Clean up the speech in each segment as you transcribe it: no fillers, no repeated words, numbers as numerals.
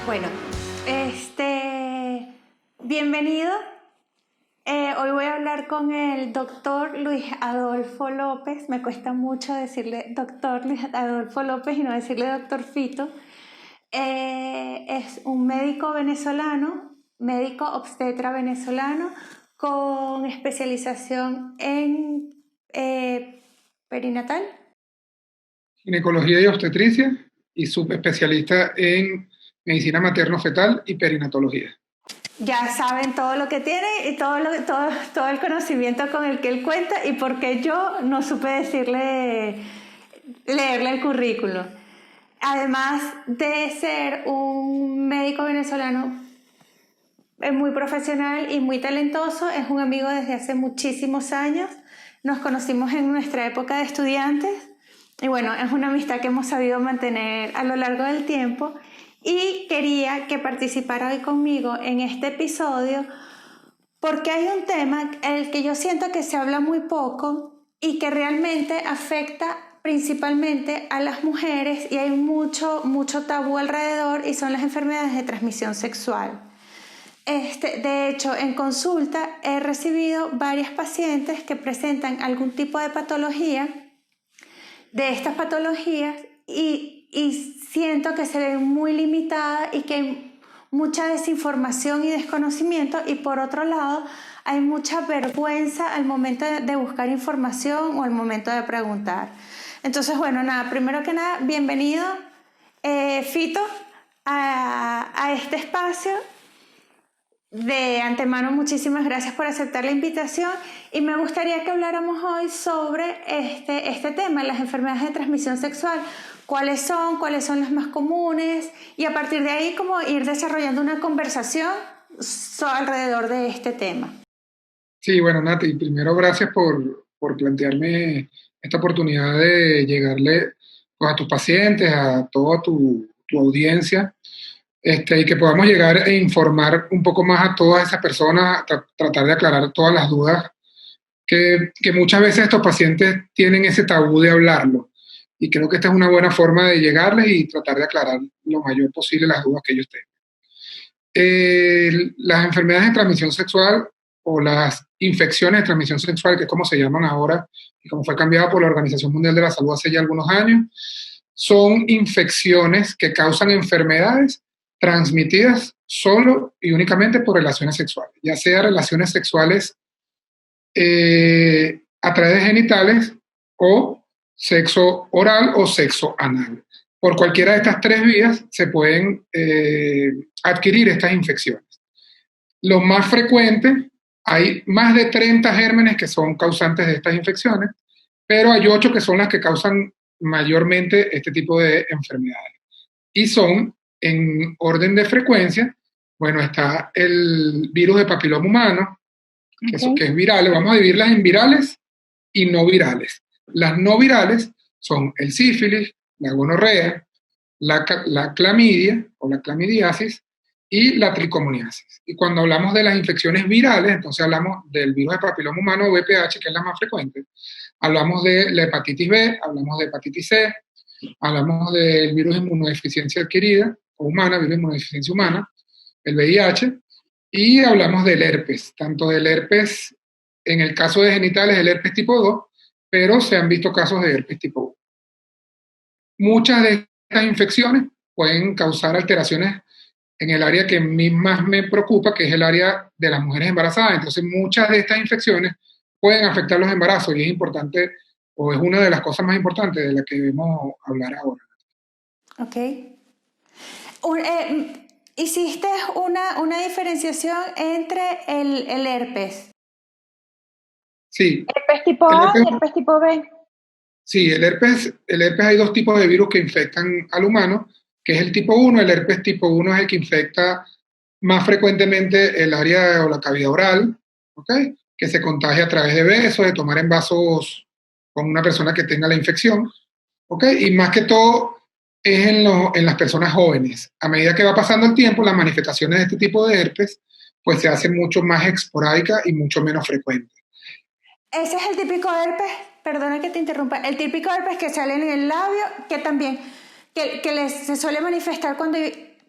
Bueno, bienvenido. Hoy voy a hablar con el doctor Luis Adolfo López. Me cuesta mucho decirle doctor Luis Adolfo López y no decirle doctor Fito. Es un médico venezolano, médico obstetra venezolano, con especialización en perinatal. Ginecología y obstetricia y subespecialista en medicina materno-fetal y perinatología. Ya saben todo lo que tiene y todo el conocimiento con el que él cuenta y por qué yo no supe leerle el currículo. Además de ser un médico venezolano muy profesional y muy talentoso, es un amigo desde hace muchísimos años. Nos conocimos en nuestra época de estudiantes y bueno, es una amistad que hemos sabido mantener a lo largo del tiempo. Y quería que participara hoy conmigo en este episodio porque hay un tema el que yo siento que se habla muy poco y que realmente afecta principalmente a las mujeres y hay mucho tabú alrededor y son las enfermedades de transmisión sexual. De hecho, en consulta he recibido varias pacientes que presentan algún tipo de patología, de estas patologías, y siento que se ve muy limitada y que hay mucha desinformación y desconocimiento, y por otro lado hay mucha vergüenza al momento de buscar información o al momento de preguntar. Entonces, bueno, nada, primero que nada, bienvenido Fito a este espacio. De antemano, muchísimas gracias por aceptar la invitación y me gustaría que habláramos hoy sobre este tema, las enfermedades de transmisión sexual. ¿Cuáles son las más comunes? Y a partir de ahí, como ir desarrollando una conversación alrededor de este tema. Sí, bueno, Nati, primero gracias por plantearme esta oportunidad de llegarle pues, a tus pacientes, a toda tu audiencia, y que podamos llegar e informar un poco más a todas esas personas, tratar de aclarar todas las dudas que muchas veces estos pacientes tienen ese tabú de hablarlo. Y creo que esta es una buena forma de llegarles y tratar de aclarar lo mayor posible las dudas que ellos tengan. Las enfermedades de transmisión sexual o las infecciones de transmisión sexual, que es como se llaman ahora y como fue cambiada por la Organización Mundial de la Salud hace ya algunos años, son infecciones que causan enfermedades transmitidas solo y únicamente por relaciones sexuales, ya sea relaciones sexuales a través de genitales o sexo oral o sexo anal. Por cualquiera de estas tres vías se pueden adquirir estas infecciones. Lo más frecuente, hay más de 30 gérmenes que son causantes de estas infecciones, pero hay 8 que son las que causan mayormente este tipo de enfermedades. Y son, en orden de frecuencia, bueno, está el virus de papiloma humano, que es viral. Vamos a dividirlas en virales y no virales. Las no virales son el sífilis, la gonorrea, la clamidia o la clamidiasis y la tricomoniasis. Y cuando hablamos de las infecciones virales, entonces hablamos del virus de papiloma humano o VPH, que es la más frecuente. Hablamos de la hepatitis B, hablamos de hepatitis C, hablamos del virus de inmunodeficiencia adquirida o humana, virus de inmunodeficiencia humana, el VIH, y hablamos del herpes, tanto del herpes, en el caso de genitales, el herpes tipo 2, pero se han visto casos de herpes tipo 1. Muchas de estas infecciones pueden causar alteraciones en el área que a mí más me preocupa, que es el área de las mujeres embarazadas. Entonces, muchas de estas infecciones pueden afectar los embarazos y es importante, o es una de las cosas más importantes de las que debemos hablar ahora. Ok. Hiciste una diferenciación entre el herpes. Sí. Herpes tipo A y herpes tipo B. Sí, el herpes hay dos tipos de virus que infectan al humano, que es el tipo 1. El herpes tipo 1 es el que infecta más frecuentemente el área o la cavidad oral, ¿ok? Que se contagia a través de besos, de tomar en vasos con una persona que tenga la infección, ¿ok? Y más que todo es en las personas jóvenes. A medida que va pasando el tiempo, las manifestaciones de este tipo de herpes pues se hacen mucho más esporádicas y mucho menos frecuentes. Ese es el típico herpes, perdona que te interrumpa, el típico herpes que sale en el labio, que también, se suele manifestar cuando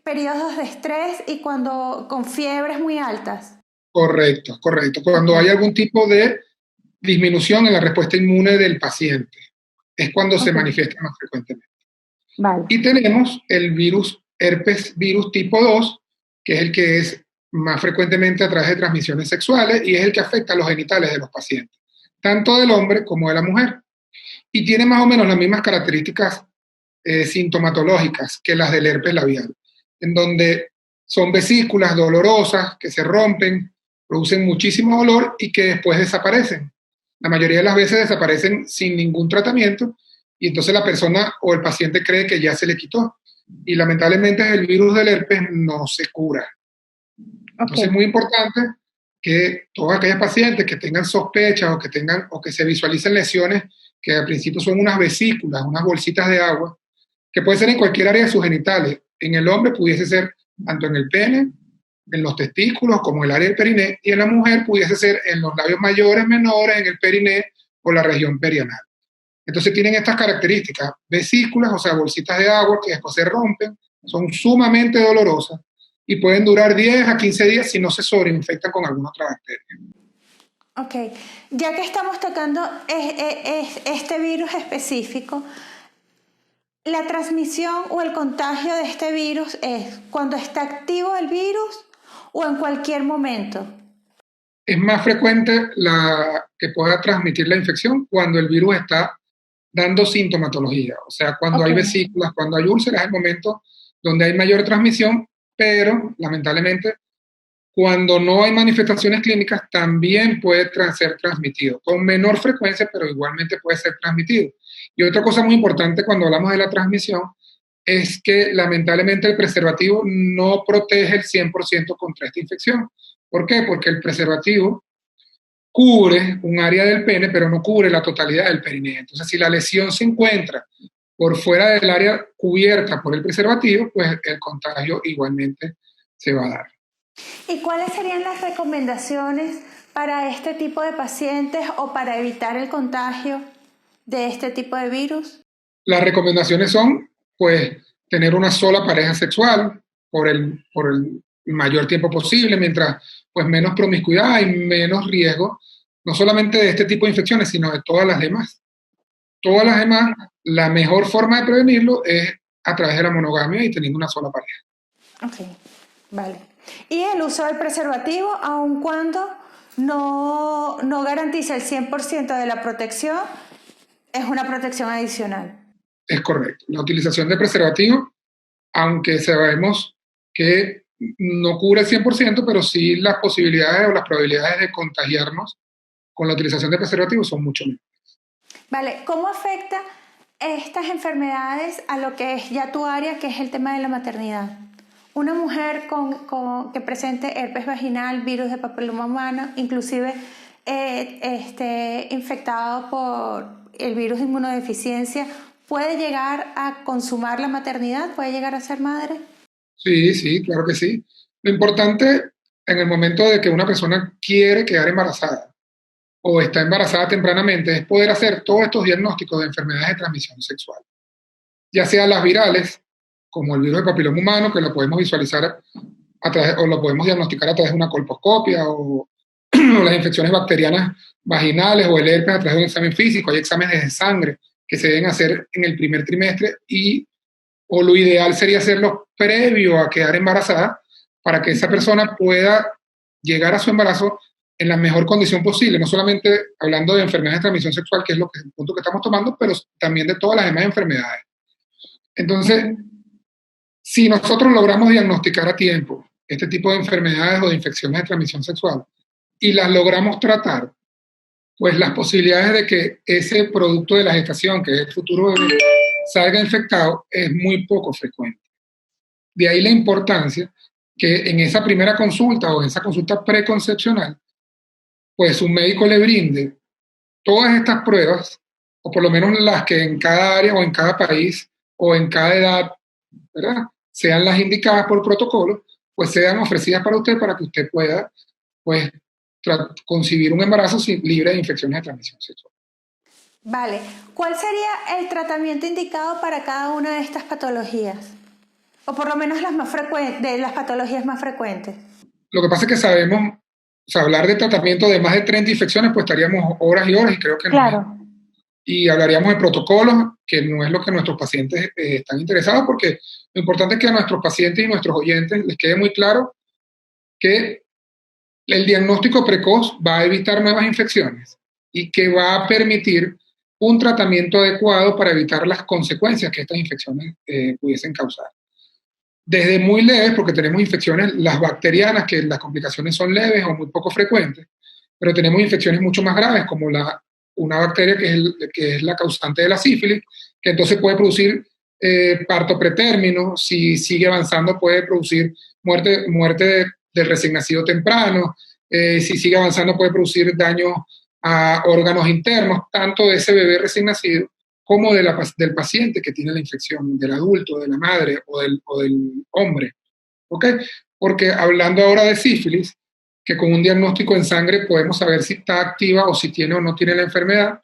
periodos de estrés y cuando con fiebres muy altas. Correcto, correcto. Cuando hay Ok, algún tipo de disminución en la respuesta inmune del paciente, es cuando se ok, manifiesta más frecuentemente. vale. Y tenemos el virus herpes virus tipo 2, que es el que es más frecuentemente a través de transmisiones sexuales y es el que afecta a los genitales de los pacientes, tanto del hombre como de la mujer. Y tiene más o menos las mismas características sintomatológicas que las del herpes labial, en donde son vesículas dolorosas que se rompen, producen muchísimo dolor y que después desaparecen. La mayoría de las veces desaparecen sin ningún tratamiento y entonces la persona o el paciente cree que ya se le quitó. Y lamentablemente el virus del herpes no se cura. Ok. Entonces es muy importante que todas aquellas pacientes que tengan sospechas o que tengan o que se visualicen lesiones que al principio son unas vesículas, unas bolsitas de agua, que puede ser en cualquier área de sus genitales. En el hombre pudiese ser tanto en el pene, en los testículos, como en el área del periné, y en la mujer pudiese ser en los labios mayores, menores, en el periné o la región perianal. Entonces tienen estas características, vesículas, o sea, bolsitas de agua que después se rompen, son sumamente dolorosas y pueden durar 10 a 15 días si no se sobreinfectan con alguna otra bacteria. Ok, ya que estamos tocando este virus específico, la transmisión o el contagio de este virus es cuando está activo el virus o en cualquier momento. Es más frecuente la que pueda transmitir la infección cuando el virus está dando sintomatología, o sea, cuando Ok, hay vesículas, cuando hay úlceras, es el momento donde hay mayor transmisión, pero lamentablemente cuando no hay manifestaciones clínicas también puede ser transmitido, con menor frecuencia, pero igualmente puede ser transmitido. Y otra cosa muy importante cuando hablamos de la transmisión es que lamentablemente el preservativo no protege el 100% contra esta infección. ¿Por qué? Porque el preservativo cubre un área del pene, pero no cubre la totalidad del perineo. Entonces, si la lesión se encuentra por fuera del área cubierta por el preservativo, pues el contagio igualmente se va a dar. ¿y cuáles serían las recomendaciones para este tipo de pacientes o para evitar el contagio de este tipo de virus? Las recomendaciones son, pues, tener una sola pareja sexual por el mayor tiempo posible, mientras, pues, menos promiscuidad y menos riesgo, no solamente de este tipo de infecciones, sino de todas las demás. Todas las demás, la mejor forma de prevenirlo es a través de la monogamia y teniendo una sola pareja. Ok, vale. Y el uso del preservativo, aun cuando no garantiza el 100% de la protección, es una protección adicional. Es correcto. La utilización de preservativo, aunque sabemos que no cubre el 100%, pero sí las posibilidades o las probabilidades de contagiarnos con la utilización de preservativos son mucho menores. Vale, ¿cómo afecta estas enfermedades a lo que es ya tu área, que es el tema de la maternidad? Una mujer que presente herpes vaginal, virus de papiloma humano, inclusive infectado por el virus de inmunodeficiencia, ¿puede llegar a consumar la maternidad? ¿Puede llegar a ser madre? Sí, sí, claro que sí. Lo importante en el momento de que una persona quiere quedar embarazada o está embarazada tempranamente es poder hacer todos estos diagnósticos de enfermedades de transmisión sexual, ya sean las virales, como el virus de papiloma humano, que lo podemos visualizar a través, o lo podemos diagnosticar a través de una colposcopia, o las infecciones bacterianas vaginales, o el herpes a través de un examen físico. Hay exámenes de sangre que se deben hacer en el primer trimestre o lo ideal sería hacerlo previo a quedar embarazada para que esa persona pueda llegar a su embarazo en la mejor condición posible, no solamente hablando de enfermedades de transmisión sexual, que es el punto que estamos tomando, pero también de todas las demás enfermedades. Entonces, si nosotros logramos diagnosticar a tiempo este tipo de enfermedades o de infecciones de transmisión sexual y las logramos tratar, pues las posibilidades de que ese producto de la gestación, que es el futuro bebé, salga infectado es muy poco frecuente. De ahí la importancia que en esa primera consulta o en esa consulta preconcepcional, pues un médico le brinde todas estas pruebas, o por lo menos las que en cada área o en cada país o en cada edad, ¿verdad? Sean las indicadas por protocolo, pues sean ofrecidas para usted para que usted pueda, pues, concebir un embarazo libre de infecciones de transmisión sexual. Vale, ¿cuál sería el tratamiento indicado para cada una de estas patologías? O por lo menos las más frecuentes, de las patologías más frecuentes. Lo que pasa es que sabemos, o sea, hablar de tratamiento de más de 30 infecciones, pues estaríamos horas y horas y creo que no es. Claro. Y hablaríamos de protocolos, que no es lo que nuestros pacientes están interesados, porque lo importante es que a nuestros pacientes y nuestros oyentes les quede muy claro que el diagnóstico precoz va a evitar nuevas infecciones y que va a permitir un tratamiento adecuado para evitar las consecuencias que estas infecciones pudiesen causar. Desde muy leves, porque tenemos infecciones, las bacterianas, que las complicaciones son leves o muy poco frecuentes, pero tenemos infecciones mucho más graves, como una bacteria que es la causante de la sífilis, que entonces puede producir parto pretérmino, si sigue avanzando puede producir muerte del recién nacido temprano, si sigue avanzando puede producir daño a órganos internos, tanto de ese bebé recién nacido como del paciente que tiene la infección, del adulto, de la madre o del hombre. ¿Ok? Porque hablando ahora de sífilis, que con un diagnóstico en sangre podemos saber si está activa o si tiene o no tiene la enfermedad,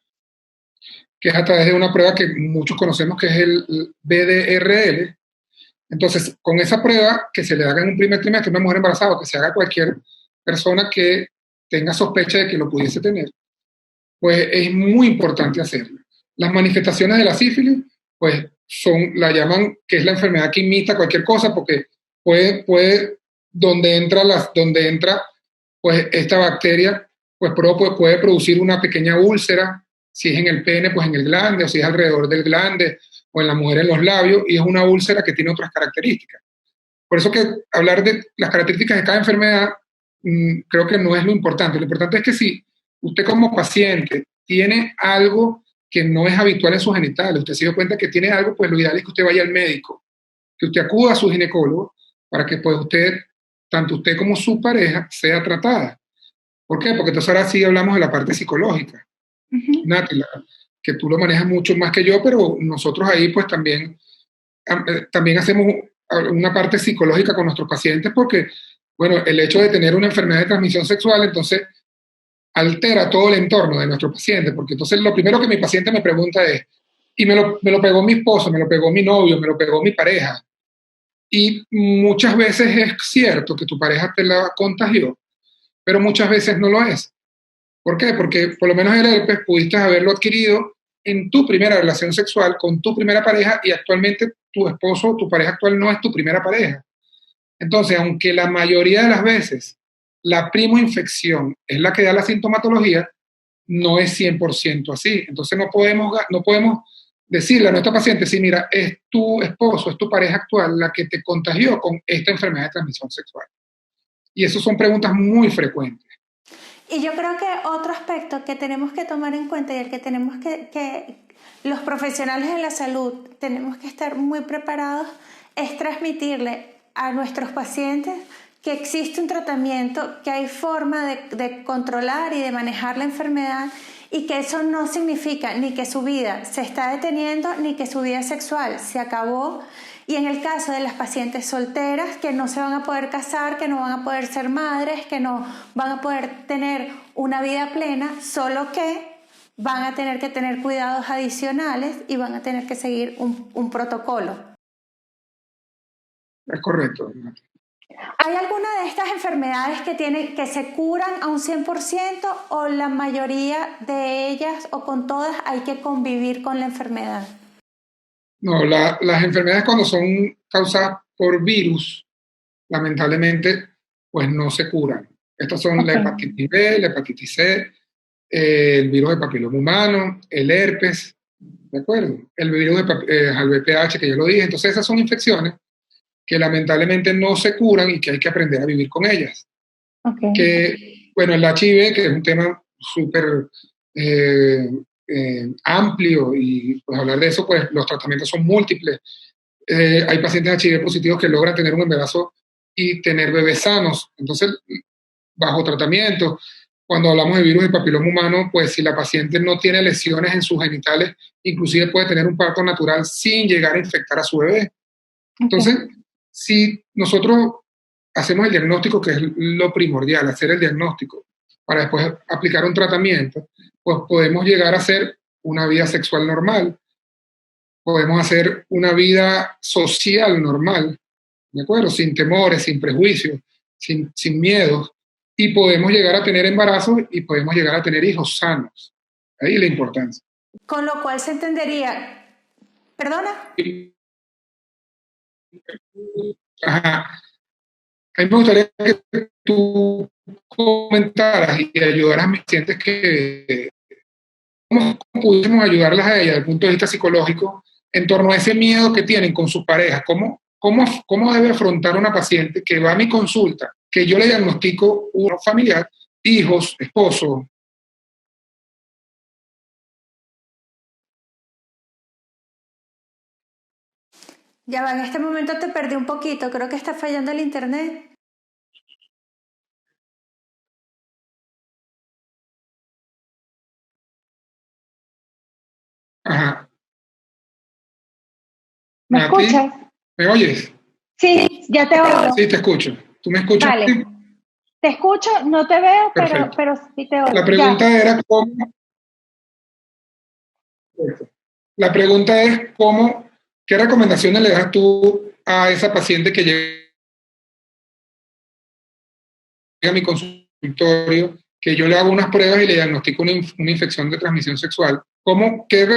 que es a través de una prueba que muchos conocemos que es el BDRL. Entonces, con esa prueba que se le haga en un primer trimestre a una mujer embarazada, o que se haga a cualquier persona que tenga sospecha de que lo pudiese tener, pues es muy importante hacerlo. Las manifestaciones de la sífilis, pues la llaman que es la enfermedad que imita cualquier cosa, porque puede donde entra pues esta bacteria, pues puede producir una pequeña úlcera, si es en el pene, pues en el glande, o si es alrededor del glande, o en la mujer en los labios, y es una úlcera que tiene otras características. Por eso que hablar de las características de cada enfermedad creo que no es lo importante. Lo importante es que si usted como paciente tiene algo que no es habitual en sus genitales, usted se dio cuenta que tiene algo, pues lo ideal es que usted vaya al médico, que usted acuda a su ginecólogo para que pues tanto usted como su pareja, sea tratada. ¿Por qué? Porque entonces ahora sí hablamos de la parte psicológica. Nati, que tú lo manejas mucho más que yo, pero nosotros ahí pues también hacemos una parte psicológica con nuestros pacientes porque, bueno, el hecho de tener una enfermedad de transmisión sexual, entonces altera todo el entorno de nuestro paciente, porque entonces lo primero que mi paciente me pregunta es, y me lo pegó mi esposo, me lo pegó mi novio, me lo pegó mi pareja, y muchas veces es cierto que tu pareja te la contagió, pero muchas veces no lo es. ¿Por qué? Porque por lo menos el herpes pudiste haberlo adquirido en tu primera relación sexual con tu primera pareja y actualmente tu esposo o tu pareja actual no es tu primera pareja. Entonces, aunque la mayoría de las veces la primoinfección es la que da la sintomatología, no es 100% así. Entonces no podemos decirle a nuestra paciente, sí, mira, es tu esposo, es tu pareja actual la que te contagió con esta enfermedad de transmisión sexual. Y eso son preguntas muy frecuentes. Y yo creo que otro aspecto que tenemos que tomar en cuenta y el que tenemos que los profesionales de la salud tenemos que estar muy preparados es transmitirle a nuestros pacientes que existe un tratamiento, que hay forma de controlar y de manejar la enfermedad y que eso no significa ni que su vida se está deteniendo ni que su vida sexual se acabó. Y en el caso de las pacientes solteras que no se van a poder casar, que no van a poder ser madres, que no van a poder tener una vida plena, solo que van a tener que tener cuidados adicionales y van a tener que seguir un protocolo. Es correcto. ¿Hay alguna de estas enfermedades que se curan a un 100% o la mayoría de ellas o con todas hay que convivir con la enfermedad? No, las enfermedades cuando son causadas por virus, lamentablemente, pues no se curan. Estas son la hepatitis B, la hepatitis C, el virus de papiloma humano, el herpes, ¿de acuerdo? El virus al VPH, que ya lo dije. Entonces esas son infecciones que lamentablemente no se curan y que hay que aprender a vivir con ellas. Que, bueno, el HIV, que es un tema súper amplio y pues hablar de eso, pues los tratamientos son múltiples. Hay pacientes HIV positivos que logran tener un embarazo y tener bebés sanos, entonces bajo tratamiento. Cuando hablamos de virus de papiloma humano, pues si la paciente no tiene lesiones en sus genitales, inclusive puede tener un parto natural sin llegar a infectar a su bebé. Entonces, si nosotros hacemos el diagnóstico, que es lo primordial, hacer el diagnóstico, para después aplicar un tratamiento, pues podemos llegar a hacer una vida sexual normal, podemos hacer una vida social normal, ¿de acuerdo? Sin temores, sin prejuicios, sin miedos, y podemos llegar a tener embarazos y podemos llegar a tener hijos sanos. Ahí la importancia. Con lo cual se entendería, ¿perdona? Ajá. A mí me gustaría que tú comentaras y ayudaras a mis clientes que cómo pudiésemos ayudarlas a ellas desde el punto de vista psicológico en torno a ese miedo que tienen con sus parejas. ¿Cómo debe afrontar una paciente que va a mi consulta, que yo le diagnostico un familiar, hijos, esposo? Ya va, en este momento te perdí un poquito, creo que está fallando el internet. Ajá. ¿Me Nati, escuchas? ¿me oyes? Sí, ya te oigo. Sí, te escucho. ¿Tú me escuchas? Vale. Te escucho, no te veo, Perfecto. pero sí te oigo. La pregunta era cómo. La pregunta es ¿qué recomendaciones le das tú a esa paciente que llega a mi consultorio, que yo le hago unas pruebas y le diagnostico una infección de transmisión sexual? ¿Qué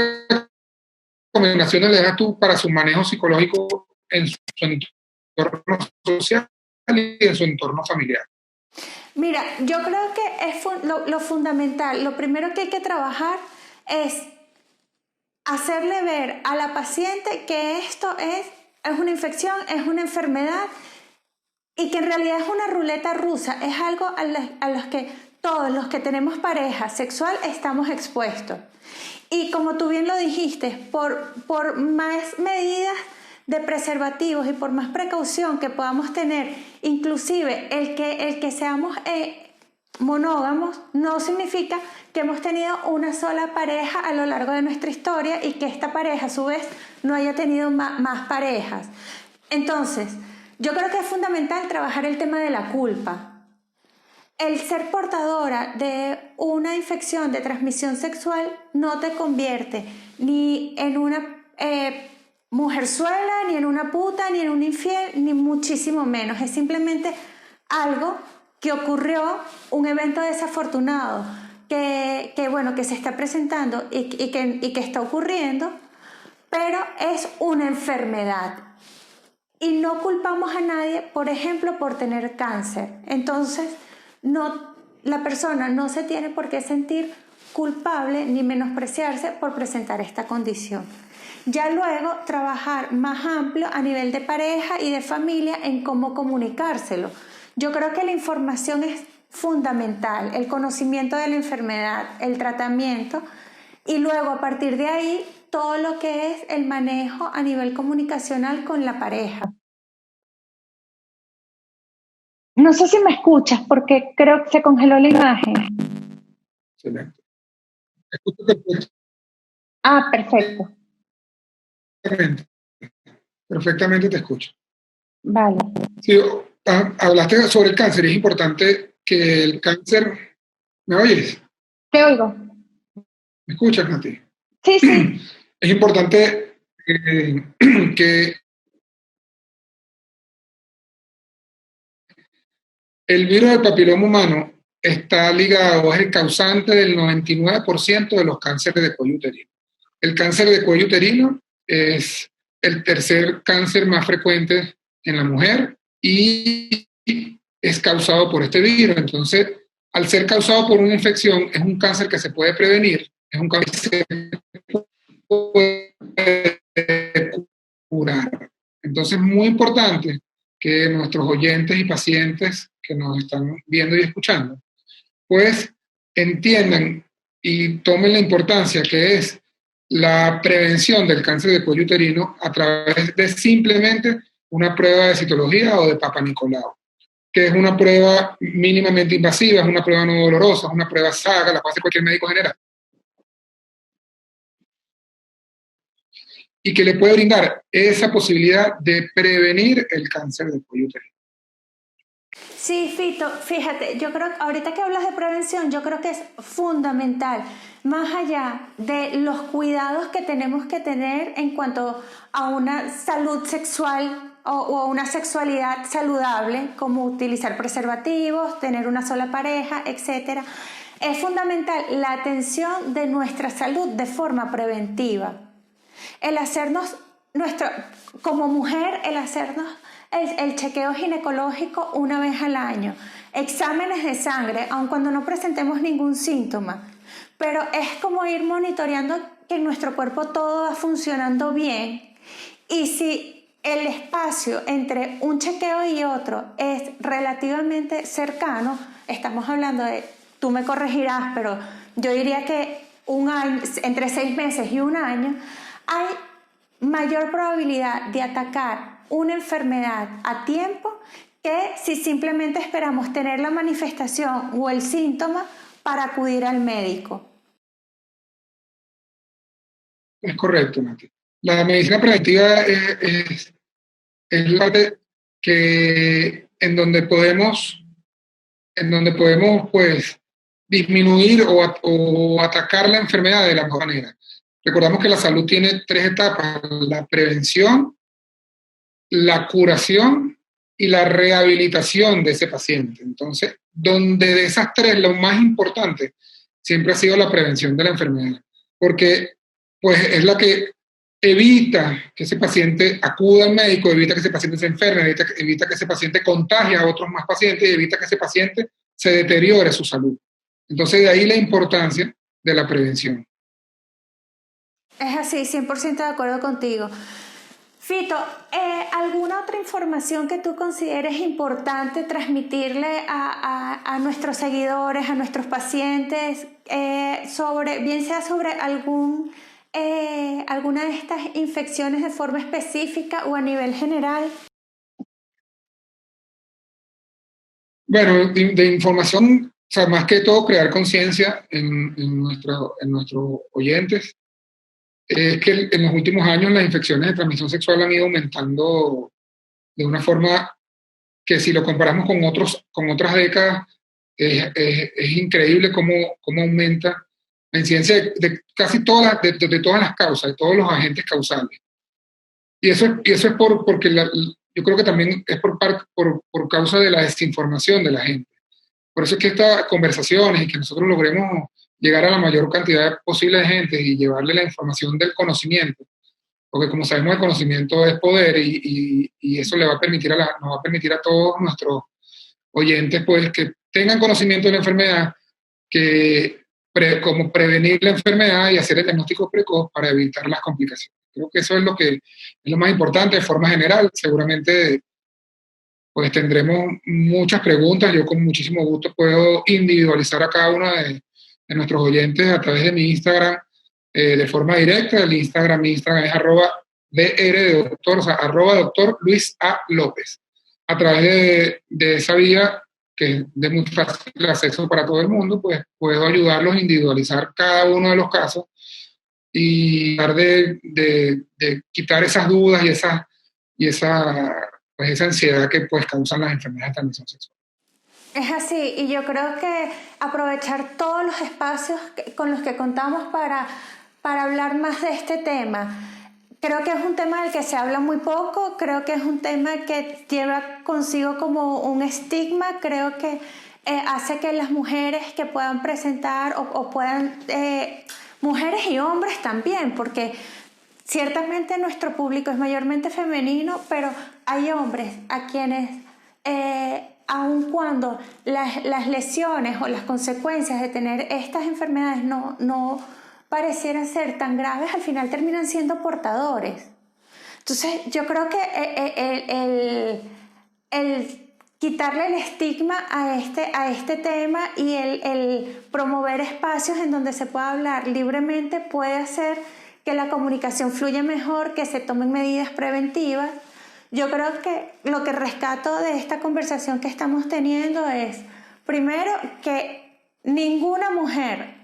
recomendaciones le das tú para su manejo psicológico en su entorno social y en su entorno familiar? Mira, yo creo que es lo fundamental, lo primero que hay que trabajar es hacerle ver a la paciente que esto es una infección, es una enfermedad y que en realidad es una ruleta rusa, es algo a los que todos los que tenemos pareja sexual estamos expuestos. Y como tú bien lo dijiste, por más medidas de preservativos y por más precaución que podamos tener, inclusive el que seamos monógamos, no significa que hemos tenido una sola pareja a lo largo de nuestra historia y que esta pareja a su vez no haya tenido más parejas. Entonces, yo creo que es fundamental trabajar el tema de la culpa. El ser portadora de una infección de transmisión sexual no te convierte ni en una mujerzuela, ni en una puta, ni en un infiel, ni muchísimo menos. Es simplemente algo que ocurrió, un evento desafortunado que se está presentando y que está ocurriendo, pero es una enfermedad. Y no culpamos a nadie, por ejemplo, por tener cáncer. Entonces, la persona no se tiene por qué sentir culpable ni menospreciarse por presentar esta condición. Ya luego trabajar más amplio a nivel de pareja y de familia en cómo comunicárselo. Yo creo que la información es fundamental, el conocimiento de la enfermedad, el tratamiento y luego a partir de ahí todo lo que es el manejo a nivel comunicacional con la pareja. No sé si me escuchas porque creo que se congeló la imagen. Excelente. Escucho perfectamente. Ah, perfecto. Perfectamente te escucho. Vale. Sí, hablaste sobre el cáncer. Es importante que el cáncer... ¿Me oyes? Te oigo. ¿Me escuchas, Nati? Sí, sí. Es importante que el virus del papiloma humano está ligado, es el causante del 99% de los cánceres de cuello uterino. El cáncer de cuello uterino es el tercer cáncer más frecuente en la mujer y es causado por este virus. Entonces, al ser causado por una infección, es un cáncer que se puede prevenir, es un cáncer que se puede curar. Entonces, es muy importante que nuestros oyentes y pacientes que nos están viendo y escuchando, pues entiendan y tomen la importancia que es la prevención del cáncer de cuello uterino a través de simplemente una prueba de citología o de Papa Nicolau, que es una prueba mínimamente invasiva, es una prueba no dolorosa, es una prueba SAGA, la puede hacer cualquier médico general. Y que le puede brindar esa posibilidad de prevenir el cáncer de cuello uterino. Sí, Fito, fíjate, yo creo que ahorita que hablas de prevención, yo creo que es fundamental, más allá de los cuidados que tenemos que tener en cuanto a una salud sexual o una sexualidad saludable, como utilizar preservativos, tener una sola pareja, etc. Es fundamental la atención de nuestra salud de forma preventiva. El hacernos, como mujer, el hacernos el chequeo ginecológico una vez al año, exámenes de sangre, aun cuando no presentemos ningún síntoma, pero es como ir monitoreando que en nuestro cuerpo todo va funcionando bien, y si el espacio entre un chequeo y otro es relativamente cercano, estamos hablando de, tú me corregirás, pero yo diría que un año, entre 6 meses y un año, hay mayor probabilidad de atacar una enfermedad a tiempo que si simplemente esperamos tener la manifestación o el síntoma para acudir al médico. Es correcto, Nati. La medicina preventiva es la que en donde podemos pues disminuir o atacar la enfermedad de la mejor manera. Recordamos que la salud tiene 3 etapas: la prevención, la curación y la rehabilitación de ese paciente. Entonces, donde de esas 3, lo más importante siempre ha sido la prevención de la enfermedad, porque pues es la que evita que ese paciente acuda al médico, evita que ese paciente se enferme, evita que ese paciente contagie a otros más pacientes y evita que ese paciente se deteriore su salud. Entonces, de ahí la importancia de la prevención. Es así, 100% de acuerdo contigo. Fito, ¿alguna otra información que tú consideres importante transmitirle a nuestros seguidores, a nuestros pacientes, bien sea sobre alguna de estas infecciones de forma específica o a nivel general? Bueno, de información, o sea, más que todo crear conciencia en nuestros oyentes. Es que en los últimos años las infecciones de transmisión sexual han ido aumentando de una forma que, si lo comparamos con otras décadas, es increíble cómo aumenta la incidencia de casi de todas las causas, de todos los agentes causales. Y eso es porque yo creo que también es por causa de la desinformación de la gente. Por eso es que estas conversaciones y que nosotros logremos llegar a la mayor cantidad posible de gente y llevarle la información del conocimiento, porque como sabemos el conocimiento es poder, y eso le va a permitir nos va a permitir a todos nuestros oyentes pues que tengan conocimiento de la enfermedad, como prevenir la enfermedad y hacer el diagnóstico precoz para evitar las complicaciones. Creo que eso es lo más importante de forma general. Seguramente pues tendremos muchas preguntas. Yo con muchísimo gusto puedo individualizar a cada uno de nuestros oyentes a través de mi Instagram de forma directa. Mi Instagram es @dr de doctor, o sea, @doctor Luis A. López. A través de esa vía, que es de muy fácil acceso para todo el mundo, pues puedo ayudarlos a individualizar cada uno de los casos y tratar de quitar esas dudas y esa ansiedad que pues causan las enfermedades de transmisión sexual. Es así, y yo creo que aprovechar todos los espacios con los que contamos para hablar más de este tema. Creo que es un tema del que se habla muy poco, creo que es un tema que lleva consigo como un estigma, creo que hace que las mujeres que puedan presentar o puedan, mujeres y hombres también, porque ciertamente nuestro público es mayormente femenino, pero hay hombres a quienes, aun cuando las lesiones o las consecuencias de tener estas enfermedades no parecieran ser tan graves, al final terminan siendo portadores. Entonces yo creo que el quitarle el estigma a este tema y el promover espacios en donde se pueda hablar libremente puede hacer que la comunicación fluya mejor, que se tomen medidas preventivas. Yo creo que lo que rescato de esta conversación que estamos teniendo es, primero, que ninguna mujer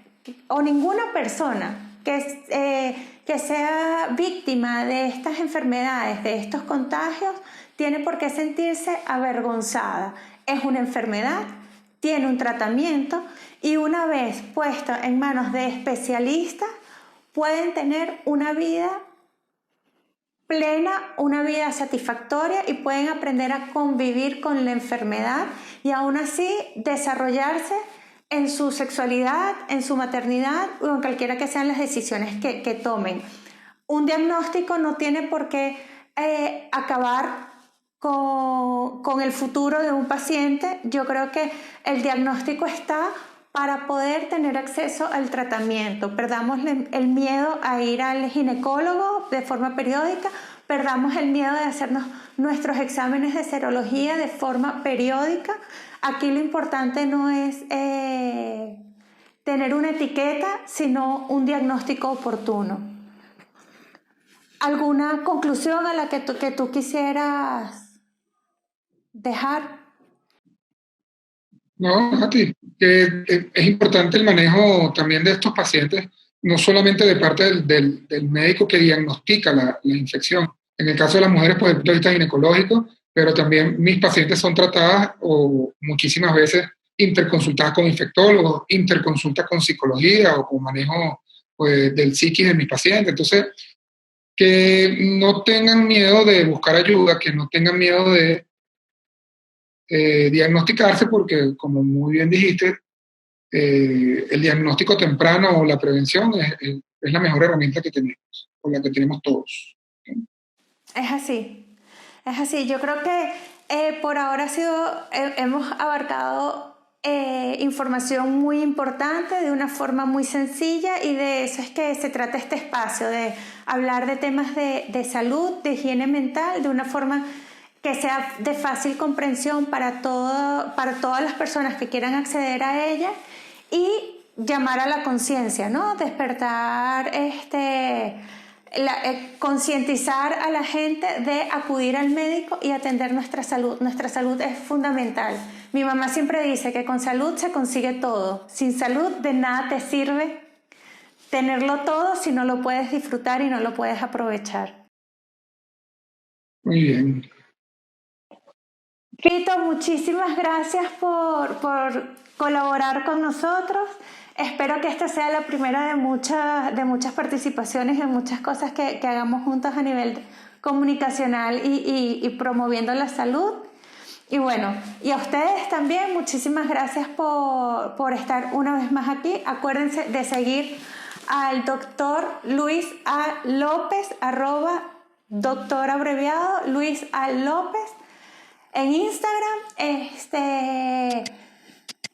o ninguna persona que sea víctima de estas enfermedades, de estos contagios, tiene por qué sentirse avergonzada. Es una enfermedad, tiene un tratamiento, y una vez puesto en manos de especialistas, pueden tener una vida plena, una vida satisfactoria y pueden aprender a convivir con la enfermedad y aún así desarrollarse en su sexualidad, en su maternidad o en cualquiera que sean las decisiones que tomen. Un diagnóstico no tiene por qué acabar con el futuro de un paciente. Yo creo que el diagnóstico está para poder tener acceso al tratamiento. Perdamos el miedo a ir al ginecólogo de forma periódica, perdamos el miedo de hacernos nuestros exámenes de serología de forma periódica. Aquí lo importante no es tener una etiqueta, sino un diagnóstico oportuno. ¿Alguna conclusión a la que tú quisieras dejar? No, Nati, que es importante el manejo también de estos pacientes, no solamente de parte del médico que diagnostica la infección. En el caso de las mujeres, pues, desde el punto de vista ginecológico, pero también mis pacientes son tratadas o muchísimas veces interconsultadas con infectólogos, interconsultas con psicología o con manejo, pues, del psiquis de mis pacientes. Entonces, que no tengan miedo de buscar ayuda, que no tengan miedo de diagnosticarse, porque como muy bien dijiste, el diagnóstico temprano o la prevención es la mejor herramienta que tenemos, o la que tenemos todos. Es así, es así. Yo creo que por ahora hemos abarcado información muy importante de una forma muy sencilla, y de eso es que se trata este espacio, de hablar de temas de salud, de higiene mental, de una forma que sea de fácil comprensión para todas las personas que quieran acceder a ella, y llamar a la conciencia, ¿no? Despertar, concientizar a la gente de acudir al médico y atender nuestra salud. Nuestra salud es fundamental. Mi mamá siempre dice que con salud se consigue todo. Sin salud de nada te sirve tenerlo todo si no lo puedes disfrutar y no lo puedes aprovechar. Muy bien. Fito, muchísimas gracias por colaborar con nosotros. Espero que esta sea la primera de muchas participaciones en muchas cosas que hagamos juntos a nivel comunicacional y promoviendo la salud. Y bueno, y a ustedes también, muchísimas gracias por estar una vez más aquí. Acuérdense de seguir al doctor Luis A. López, @doctor abreviado Luis A. López, en Instagram.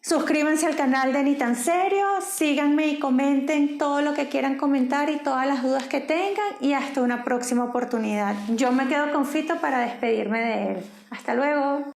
Suscríbanse al canal de Ni Tan Serio, síganme y comenten todo lo que quieran comentar y todas las dudas que tengan, y hasta una próxima oportunidad. Yo me quedo con Fito para despedirme de él. Hasta luego.